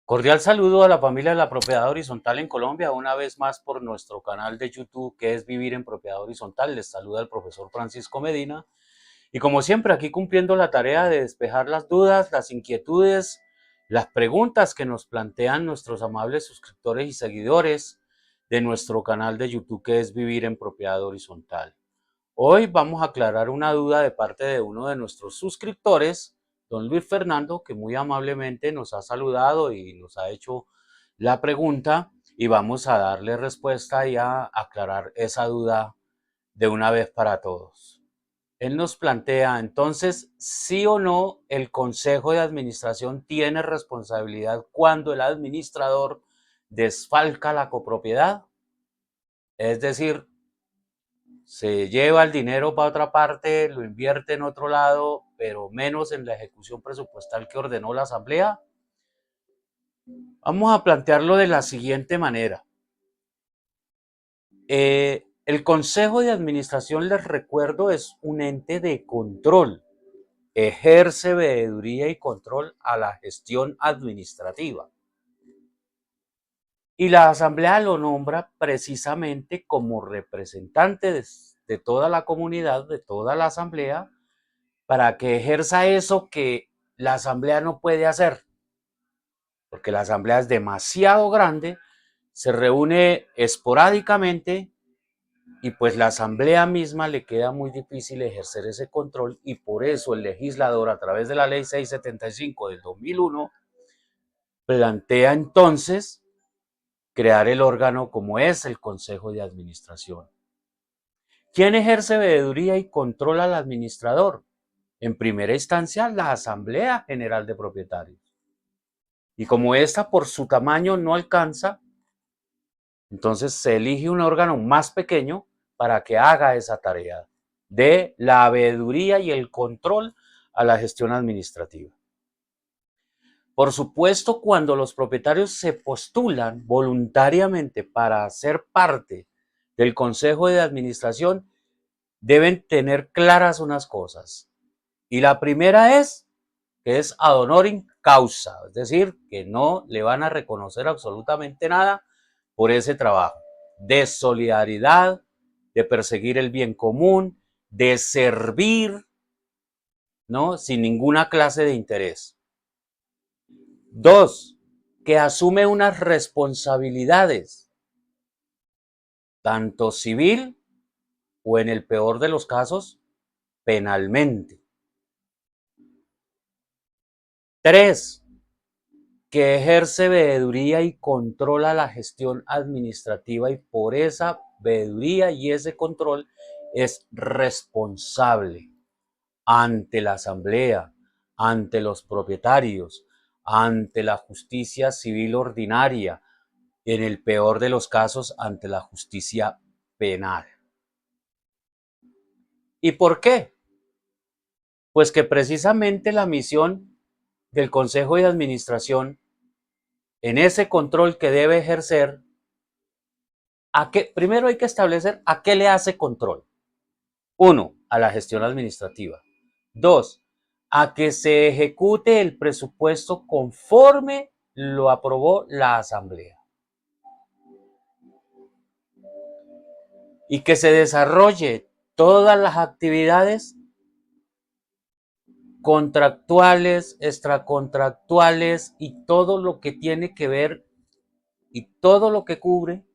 Cordial saludo a la familia de la Propiedad Horizontal en Colombia, una vez más por nuestro canal de YouTube que es Vivir en Propiedad Horizontal. Les saluda el profesor Francisco Medina y como siempre aquí cumpliendo la tarea de despejar las dudas, las inquietudes, las preguntas que nos plantean nuestros amables suscriptores y seguidores de nuestro canal de YouTube que es Vivir en Propiedad Horizontal. Hoy vamos a aclarar una duda de parte de uno de nuestros suscriptores, don Luis Fernando, que muy amablemente nos ha saludado y nos ha hecho la pregunta y vamos a darle respuesta y a aclarar esa duda de una vez para todos. Él nos plantea entonces, sí o no, el Consejo de Administración tiene responsabilidad cuando el administrador desfalca la copropiedad, es decir, se lleva el dinero para otra parte, lo invierte en otro lado, pero menos en la ejecución presupuestal que ordenó la Asamblea. Vamos a plantearlo de la siguiente manera. El Consejo de Administración, les recuerdo, es un ente de control. Ejerce veeduría y control a la gestión administrativa. Y la Asamblea lo nombra precisamente como representante de toda la comunidad, de toda la Asamblea, para que ejerza eso que la asamblea no puede hacer, porque la asamblea es demasiado grande, se reúne esporádicamente y pues la asamblea misma le queda muy difícil ejercer ese control y por eso el legislador a través de la ley 675 del 2001 plantea entonces crear el órgano como es el Consejo de Administración. ¿Quién ejerce veeduría y controla al administrador? En primera instancia, la Asamblea General de Propietarios. Y como esta por su tamaño no alcanza, entonces se elige un órgano más pequeño para que haga esa tarea de la veeduría y el control a la gestión administrativa. Por supuesto, cuando los propietarios se postulan voluntariamente para ser parte del Consejo de Administración, deben tener claras unas cosas. Y la primera es que es ad honorem causa, es decir, que no le van a reconocer absolutamente nada por ese trabajo de solidaridad, de perseguir el bien común, de servir, ¿no? Sin ninguna clase de interés. Dos, que asume unas responsabilidades, tanto civil o en el peor de los casos, penalmente. Tres, que ejerce veeduría y controla la gestión administrativa y por esa veeduría y ese control es responsable ante la asamblea, ante los propietarios, ante la justicia civil ordinaria, en el peor de los casos ante la justicia penal. ¿Y por qué? Pues que precisamente la misión del Consejo de Administración en ese control que debe ejercer, primero hay que establecer a qué le hace control. Uno, a la gestión administrativa. Dos, a que se ejecute el presupuesto conforme lo aprobó la Asamblea. Y que se desarrolle todas las actividades contractuales, extracontractuales y todo lo que tiene que ver y todo lo que cubre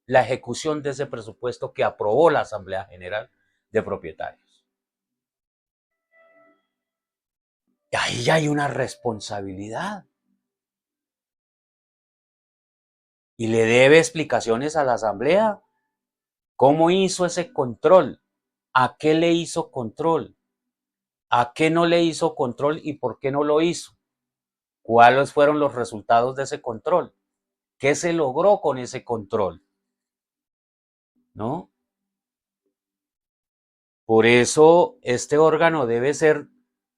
la ejecución de ese presupuesto que aprobó la Asamblea General de Propietarios. Y ahí ya hay una responsabilidad. Y le debe explicaciones a la Asamblea. ¿Cómo hizo ese control? ¿A qué le hizo control? ¿A qué no le hizo control y por qué no lo hizo? ¿Cuáles fueron los resultados de ese control? ¿Qué se logró con ese control? ¿No? Por eso este órgano debe ser,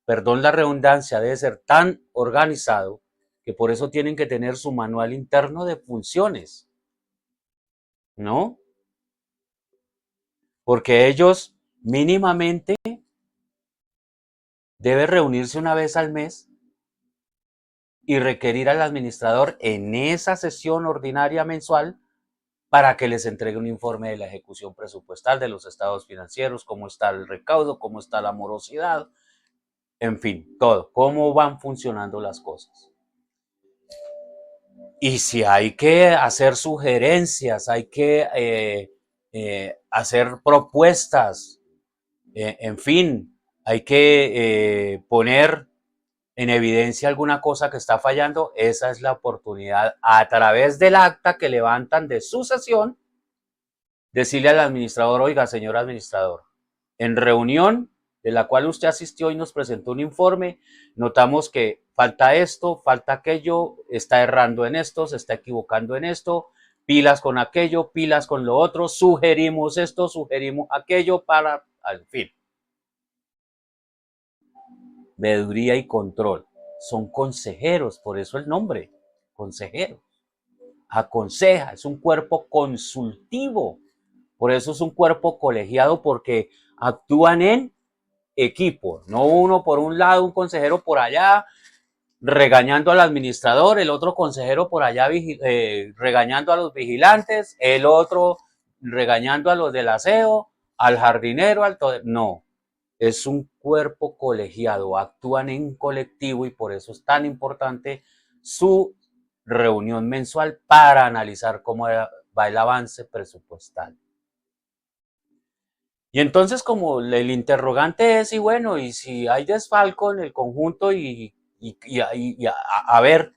perdón la redundancia, debe ser tan organizado que por eso tienen que tener su manual interno de funciones, ¿no? Porque ellos mínimamente deben reunirse una vez al mes y requerir al administrador en esa sesión ordinaria mensual para que les entregue un informe de la ejecución presupuestal, de los estados financieros, cómo está el recaudo, cómo está la morosidad, en fin, todo, cómo van funcionando las cosas. Y si hay que hacer sugerencias, hay que hacer propuestas, en fin, hay que poner en evidencia alguna cosa que está fallando, esa es la oportunidad a través del acta que levantan de su sesión, decirle al administrador, oiga, señor administrador, en reunión de la cual usted asistió y nos presentó un informe, notamos que falta esto, falta aquello, está errando en esto, se está equivocando en esto, pilas con aquello, pilas con lo otro, sugerimos esto, sugerimos aquello para, al fin. Veeduría y control. Son consejeros, por eso el nombre, consejeros. Aconseja, es un cuerpo consultivo. Por eso es un cuerpo colegiado, porque actúan en equipo, no uno por un lado, un consejero por allá regañando al administrador, el otro consejero por allá regañando a los vigilantes, el otro regañando a los del aseo, al jardinero, al todo. No, es un cuerpo colegiado, actúan en colectivo y por eso es tan importante su reunión mensual para analizar cómo va el avance presupuestal. Y entonces como el interrogante es, y bueno, y si hay desfalco en el conjunto a ver,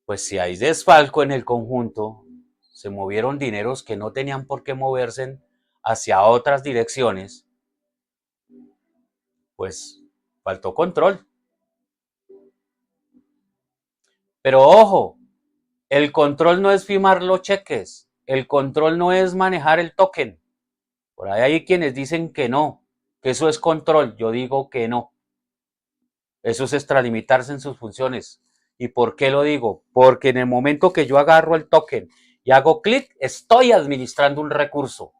pues si hay desfalco en el conjunto, se movieron dineros que no tenían por qué moverse hacia otras direcciones, pues faltó control. Pero ojo, el control no es firmar los cheques, el control no es manejar el token. Por ahí hay quienes dicen que no, que eso es control. Yo digo que no. Eso es extralimitarse en sus funciones. ¿Y por qué lo digo? Porque en el momento que yo agarro el token y hago clic, estoy administrando un recurso.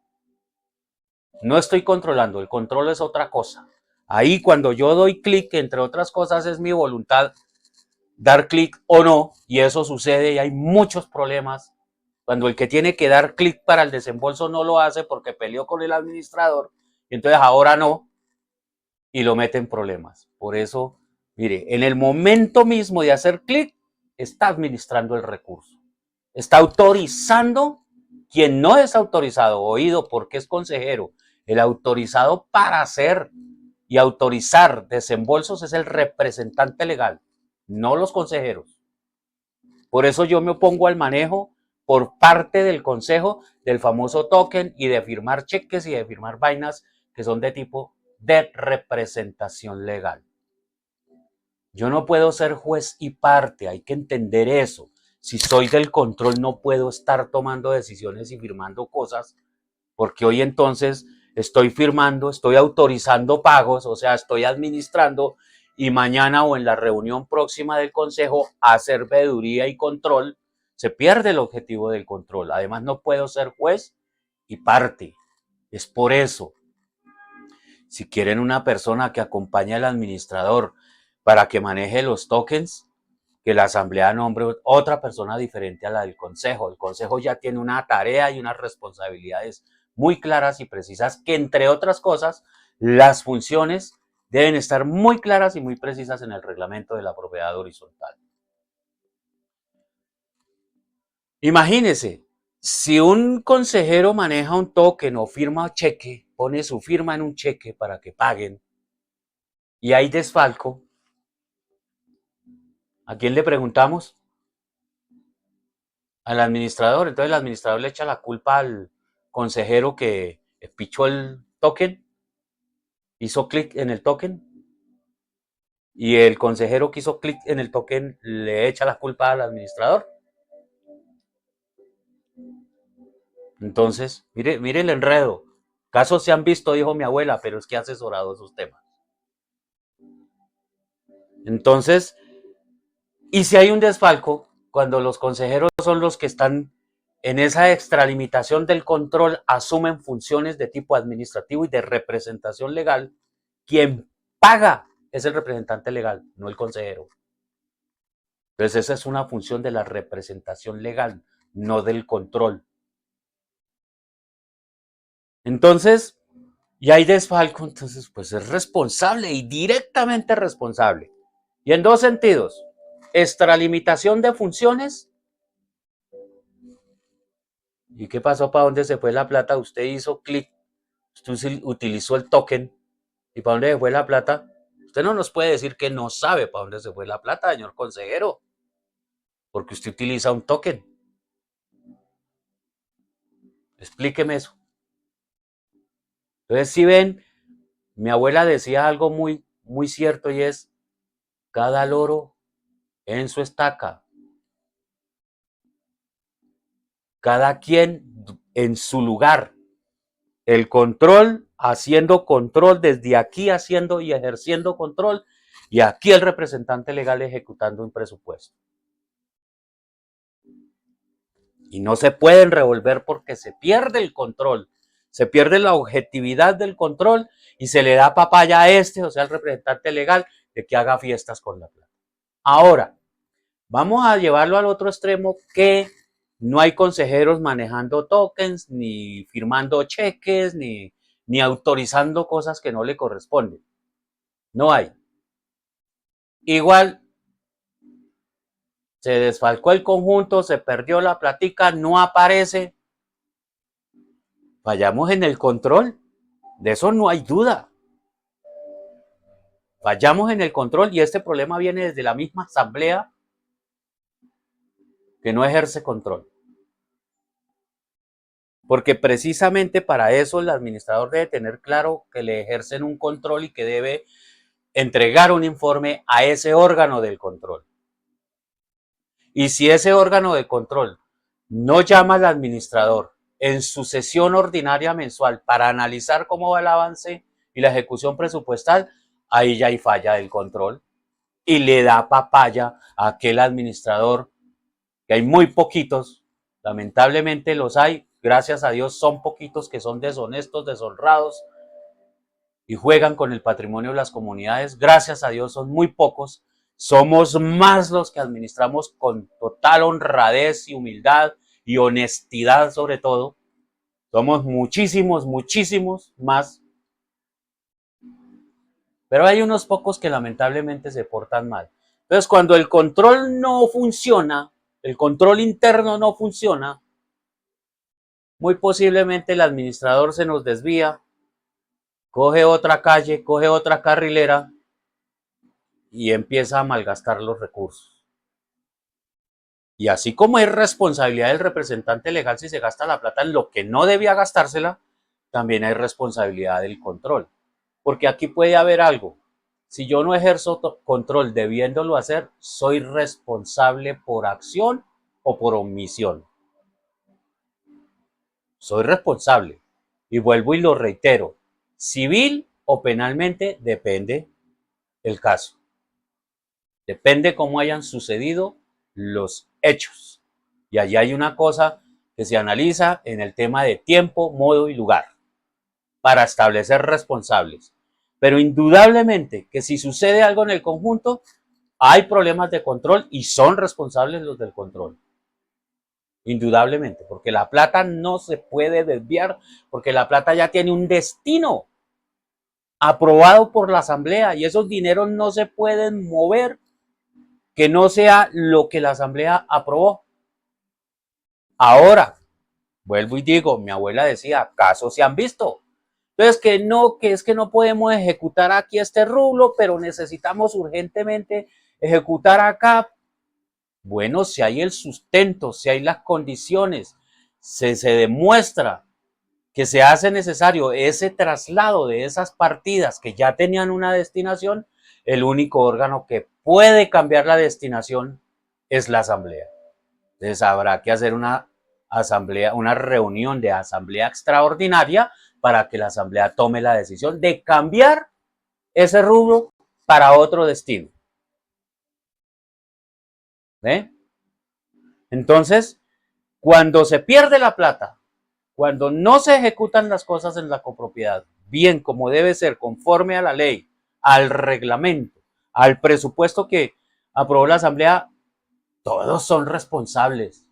No estoy controlando, el control es otra cosa. Ahí cuando yo doy clic, entre otras cosas, es mi voluntad dar clic o no, y eso sucede y hay muchos problemas cuando el que tiene que dar clic para el desembolso no lo hace porque peleó con el administrador, y entonces ahora no, y lo mete en problemas. Por eso, mire, en el momento mismo de hacer clic, está administrando el recurso. Está autorizando quien no es autorizado, oído porque es consejero. El autorizado para hacer y autorizar desembolsos es el representante legal, no los consejeros. Por eso yo me opongo al manejo por parte del consejo del famoso token y de firmar cheques y de firmar vainas que son de tipo de representación legal. Yo no puedo ser juez y parte, hay que entender eso. Si soy del control no puedo estar tomando decisiones y firmando cosas, porque hoy entonces estoy firmando, estoy autorizando pagos, o sea, estoy administrando, y mañana o en la reunión próxima del consejo hacer veeduría y control, se pierde el objetivo del control. Además no puedo ser juez y parte. Es por eso, si quieren una persona que acompañe al administrador para que maneje los tokens, que la asamblea nombre otra persona diferente a la del consejo. El consejo ya tiene una tarea y unas responsabilidades muy claras y precisas, que entre otras cosas, las funciones deben estar muy claras y muy precisas en el reglamento de la propiedad horizontal. Imagínese, si un consejero maneja un token o firma cheque, pone su firma en un cheque para que paguen, y hay desfalco, ¿a quién le preguntamos? Al administrador. Entonces el administrador le echa la culpa al consejero que pichó el token, hizo clic en el token, y el consejero que hizo clic en el token le echa la culpa al administrador. Entonces, mire el enredo. Casos se han visto, dijo mi abuela, pero es que ha asesorado esos temas. Entonces, y si hay un desfalco, cuando los consejeros son los que están en esa extralimitación del control, asumen funciones de tipo administrativo y de representación legal, quien paga es el representante legal, no el consejero. Entonces esa es una función de la representación legal, no del control. Entonces, y hay desfalco, entonces pues es responsable y directamente responsable. Y en dos sentidos, extralimitación de funciones. ¿Y qué pasó? ¿Para dónde se fue la plata? Usted hizo clic, usted utilizó el token. ¿Y para dónde se fue la plata? Usted no nos puede decir que no sabe para dónde se fue la plata, señor consejero, porque usted utiliza un token. Explíqueme eso. Entonces, si ven, mi abuela decía algo muy, muy cierto y es, cada loro en su estaca, cada quien en su lugar. El control, haciendo control desde aquí, haciendo y ejerciendo control, y aquí el representante legal ejecutando un presupuesto. Y no se pueden revolver porque se pierde el control, se pierde la objetividad del control y se le da papaya a o sea, al representante legal, de que haga fiestas con la plata. Ahora, vamos a llevarlo al otro extremo, que no hay consejeros manejando tokens, ni firmando cheques, ni autorizando cosas que no le corresponden. No hay. Igual se desfalcó el conjunto, se perdió la platica, no aparece. Fallamos en el control. De eso no hay duda. Fallamos en el control y este problema viene desde la misma asamblea que no ejerce control. Porque precisamente para eso el administrador debe tener claro que le ejercen un control y que debe entregar un informe a ese órgano del control. Y si ese órgano de control no llama al administrador en su sesión ordinaria mensual para analizar cómo va el avance y la ejecución presupuestal, ahí ya hay falla del control y le da papaya a aquel administrador, que hay muy poquitos, lamentablemente los hay, gracias a Dios son poquitos que son deshonestos, deshonrados y juegan con el patrimonio de las comunidades, gracias a Dios son muy pocos. Somos más los que administramos con total honradez y humildad y honestidad sobre todo. Somos muchísimos, muchísimos más. Pero hay unos pocos que lamentablemente se portan mal. Entonces, cuando el control no funciona, el control interno no funciona, muy posiblemente el administrador se nos desvía, coge otra calle, coge otra carrilera y empieza a malgastar los recursos. Y así como es responsabilidad del representante legal si se gasta la plata en lo que no debía gastársela, también hay responsabilidad del control. Porque aquí puede haber algo. Si yo no ejerzo control debiéndolo hacer, soy responsable por acción o por omisión. Soy responsable. Y vuelvo y lo reitero. Civil o penalmente, depende el caso. Depende cómo hayan sucedido los hechos. Y allí hay una cosa que se analiza en el tema de tiempo, modo y lugar para establecer responsables. Pero indudablemente que si sucede algo en el conjunto, hay problemas de control y son responsables los del control. Indudablemente, porque la plata no se puede desviar, porque la plata ya tiene un destino aprobado por la asamblea y esos dineros no se pueden mover que no sea lo que la asamblea aprobó. Ahora, vuelvo y digo, mi abuela decía, casos se han visto. Entonces, que es que no podemos ejecutar aquí este rublo, pero necesitamos urgentemente ejecutar acá. Bueno, si hay el sustento, si hay las condiciones, se demuestra que se hace necesario ese traslado de esas partidas que ya tenían una destinación, el único órgano que puede cambiar la destinación es la asamblea. Entonces habrá que hacer una asamblea, una reunión de asamblea extraordinaria para que la asamblea tome la decisión de cambiar ese rubro para otro destino. ¿Ve? Entonces, cuando se pierde la plata, cuando no se ejecutan las cosas en la copropiedad, bien como debe ser, conforme a la ley, al reglamento, al presupuesto que aprobó la asamblea, Todos son responsables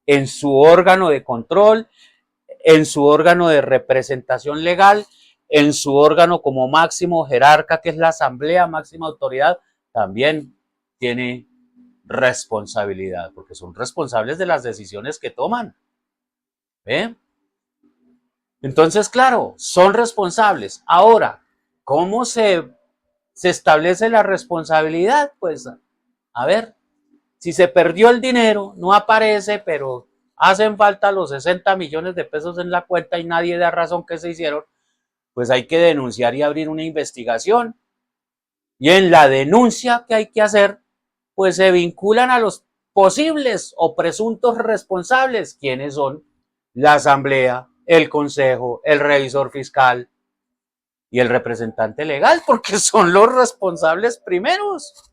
en su órgano de control, en su órgano de representación legal, en su órgano como máximo jerarca, que es la asamblea, máxima autoridad, también tiene responsabilidad, porque son responsables de las decisiones que toman. ¿Eh? Entonces, claro, son responsables. Ahora, ¿cómo se establece la responsabilidad? Pues, a ver, si se perdió el dinero, no aparece, pero hacen falta los 60 millones de pesos en la cuenta y nadie da razón que se hicieron, pues hay que denunciar y abrir una investigación. Y en la denuncia que hay que hacer, pues se vinculan a los posibles o presuntos responsables, quienes son la asamblea, el consejo, el revisor fiscal y el representante legal, porque son los responsables primeros.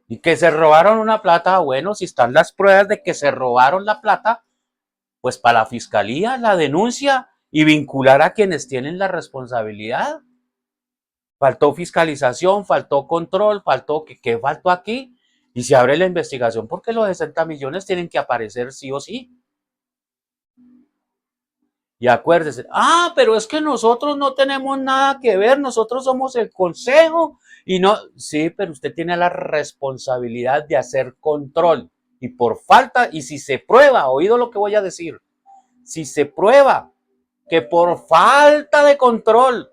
Y que se robaron una plata, bueno, si están las pruebas de que se robaron la plata, pues para la fiscalía la denuncia y vincular a quienes tienen la responsabilidad. Faltó fiscalización, faltó control, faltó, ¿qué faltó aquí? Y se abre la investigación porque los 60 millones tienen que aparecer sí o sí. Y acuérdese, pero es que nosotros no tenemos nada que ver, nosotros somos el consejo y no, sí, pero usted tiene la responsabilidad de hacer control y por falta, y si se prueba, oído lo que voy a decir, si se prueba que por falta de control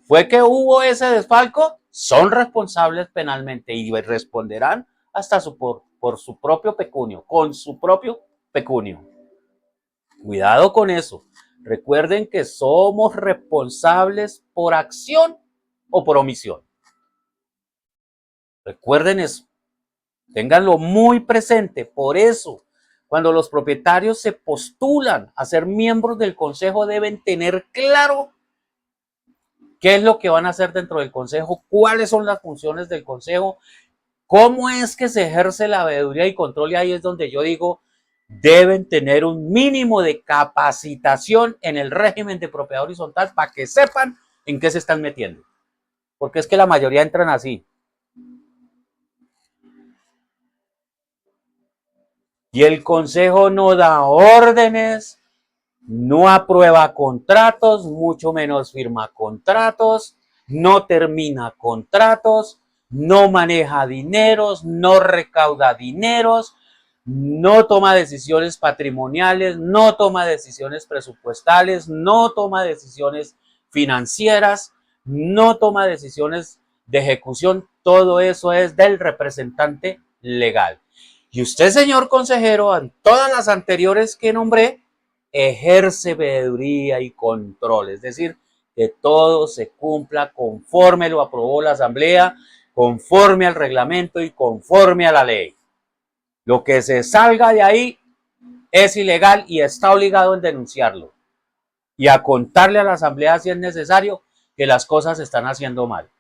fue que hubo ese desfalco, son responsables penalmente y responderán hasta por su propio pecunio, con su propio pecunio. Cuidado con eso. Recuerden que somos responsables por acción o por omisión. Recuerden eso. Ténganlo muy presente. Por eso, cuando los propietarios se postulan a ser miembros del consejo, deben tener claro qué es lo que van a hacer dentro del consejo, cuáles son las funciones del consejo, cómo es que se ejerce la veeduría y control. Y ahí es donde yo digo, deben tener un mínimo de capacitación en el régimen de propiedad horizontal para que sepan en qué se están metiendo. Porque es que la mayoría entran así. Y el consejo no da órdenes, no aprueba contratos, mucho menos firma contratos, no termina contratos, no maneja dineros, no recauda dineros, no toma decisiones patrimoniales, no toma decisiones presupuestales, no toma decisiones financieras, no toma decisiones de ejecución. Todo eso es del representante legal. Y usted, señor consejero, en todas las anteriores que nombré, ejerce veeduría y control, es decir, que todo se cumpla conforme lo aprobó la asamblea, conforme al reglamento y conforme a la ley. Lo que se salga de ahí es ilegal y está obligado en denunciarlo y a contarle a la asamblea si es necesario que las cosas se están haciendo mal.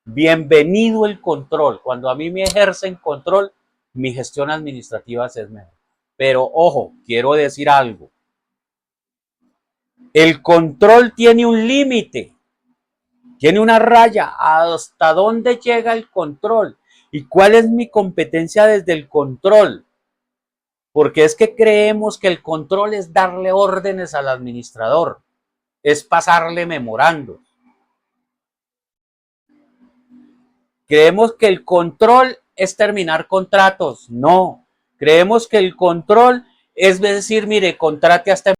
Bienvenido el control. Cuando a mí me ejercen control, mi gestión administrativa es mejor. Pero ojo, quiero decir algo. El control tiene un límite, tiene una raya. ¿Hasta dónde llega el control? ¿Y cuál es mi competencia desde el control? Porque es que creemos que el control es darle órdenes al administrador, es pasarle memorando. Creemos que el control es terminar contratos. No. Creemos que el control es decir, mire, contrate hasta